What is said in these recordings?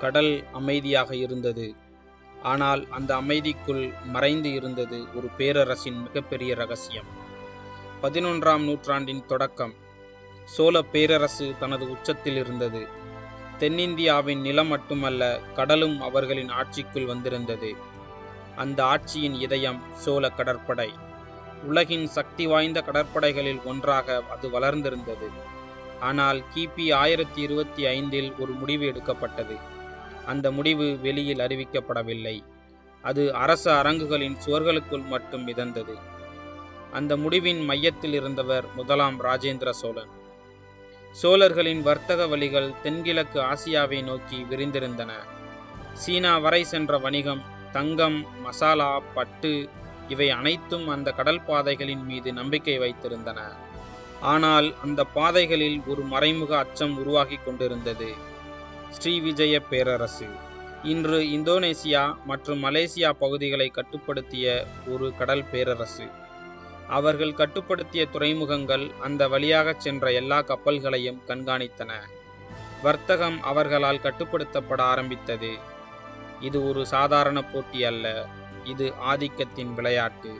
கடல் அமைதியாக இருந்தது. ஆனால் அந்த அமைதிக்குள் மறைந்து இருந்தது ஒரு பேரரசின் மிகப்பெரிய ரகசியம். 11ஆம் நூற்றாண்டின் தொடக்கம். சோழ பேரரசு தனது உச்சத்தில் இருந்தது. தென்னிந்தியாவின் நிலம் மட்டுமல்ல, கடலும் அவர்களின் ஆட்சிக்குள் வந்திருந்தது. அந்த ஆட்சியின் இதயம் சோழ கடற்படை. உலகின் சக்தி வாய்ந்த கடற்படைகளில் ஒன்றாக அது வளர்ந்திருந்தது. ஆனால் கிபி 1025இல் ஒரு முடிவு எடுக்கப்பட்டது. அந்த முடிவு வெளியில் அறிவிக்கப்படவில்லை. அது அரச அரங்குகளின் சுவர்களுக்குள் மட்டும் மிதந்தது. அந்த முடிவின் மையத்தில் இருந்தவர் முதலாம் ராஜேந்திர சோழன். சோழர்களின் வர்த்தக வழிகள் தென்கிழக்கு ஆசியாவை நோக்கி விரிந்திருந்தன. சீனா வரை சென்ற வணிகம், தங்கம், மசாலா, பட்டு இவை அனைத்தும் அந்த கடல் பாதைகளின் மீது நம்பிக்கை வைத்திருந்தன. ஆனால் அந்த பாதைகளில் ஒரு மறைமுக அச்சம் உருவாகி கொண்டிருந்தது. ஸ்ரீவிஜய பேரரசு இன்று இந்தோனேசியா மற்றும் மலேசியா பகுதிகளை கட்டுப்படுத்திய ஒரு கடல் பேரரசு. அவர்கள் கட்டுப்படுத்திய துறைமுகங்கள் அந்த வழியாக சென்ற எல்லா கப்பல்களையும் கண்காணித்தன. வர்த்தகம் அவர்களால் கட்டுப்படுத்தப்பட ஆரம்பித்தது. இது ஒரு சாதாரண போட்டி அல்ல, இது ஆதிக்கத்தின் விளையாட்டு.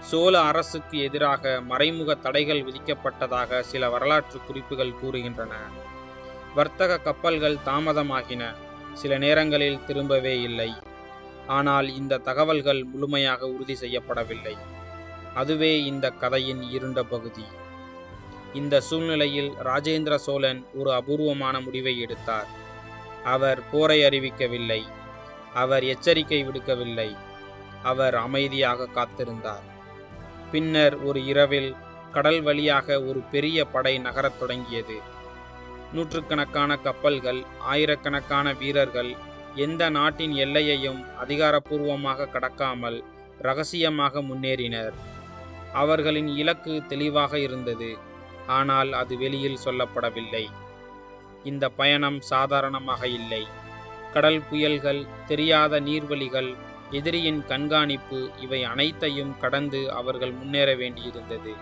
சோழ அரசுக்கு எதிராக மறைமுக தடைகள் விதிக்கப்பட்டதாக சில வரலாற்று குறிப்புகள் கூறுகின்றன. வர்த்தக கப்பல்கள் தாமதமாகின, சில நேரங்களில் திரும்பவே இல்லை. ஆனால் இந்த தகவல்கள் முழுமையாக உறுதி செய்யப்படவில்லை. அதுவே இந்த கதையின் இருண்ட பகுதி. இந்த சூழ்நிலையில் ராஜேந்திர சோழன் ஒரு அபூர்வமான முடிவை எடுத்தார். அவர் போரை அறிவிக்கவில்லை, அவர் எச்சரிக்கை விடுக்கவில்லை, அவர் அமைதியாக காத்திருந்தார். பின்னர் ஒரு இரவில் கடல் வழியாக ஒரு பெரிய படை நகரத் தொடங்கியது. நூற்றுக்கணக்கான கப்பல்கள், ஆயிரக்கணக்கான வீரர்கள் எந்த நாட்டின் எல்லையையும் அதிகாரப்பூர்வமாக கடக்காமல் இரகசியமாக முன்னேறினர். அவர்களின் இலக்கு தெளிவாக இருந்தது, ஆனால் அது வெளியில் சொல்லப்படவில்லை. இந்த பயணம் சாதாரணமாக இல்லை. கடல் புயல்கள், தெரியாத நீர்வழிகள், எதிரியின் கண்காணிப்பு இவை அனைத்தையும் கடந்து அவர்கள் முன்னேற வேண்டியிருந்தது.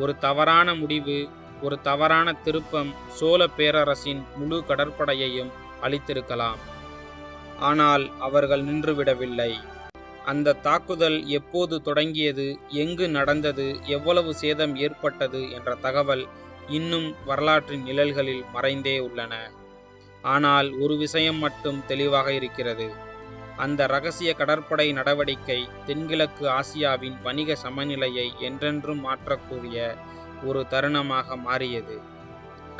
ஒரு தவறான முடிவு, ஒரு தவறான திருப்பம் சோழ பேரரசின் முழு கடற்படையையும் அழித்திருக்கலாம். ஆனால் அவர்கள் நின்றுவிடவில்லை. அந்த தாக்குதல் எப்போது தொடங்கியது, எங்கு நடந்தது, எவ்வளவு சேதம் ஏற்பட்டது என்ற தகவல் இன்னும் வரலாற்றின் நிழல்களில் மறைந்தே உள்ளன. ஆனால் ஒரு விஷயம் மட்டும் தெளிவாக இருக்கிறது. அந்த இரகசிய கடற்படை நடவடிக்கை தென்கிழக்கு ஆசியாவின் வணிக சமநிலையை என்றென்றும் மாற்றக்கூடிய ஒரு தருணமாக மாறியது.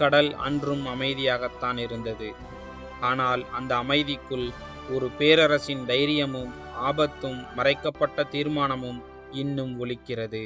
கடல் அன்றும் அமைதியாகத்தான் இருந்தது. ஆனால் அந்த அமைதிக்குள் ஒரு பேரரசின் தைரியமும் ஆபத்தும் மறைக்கப்பட்ட தீர்மானமும் இன்னும் ஒலிக்கிறது.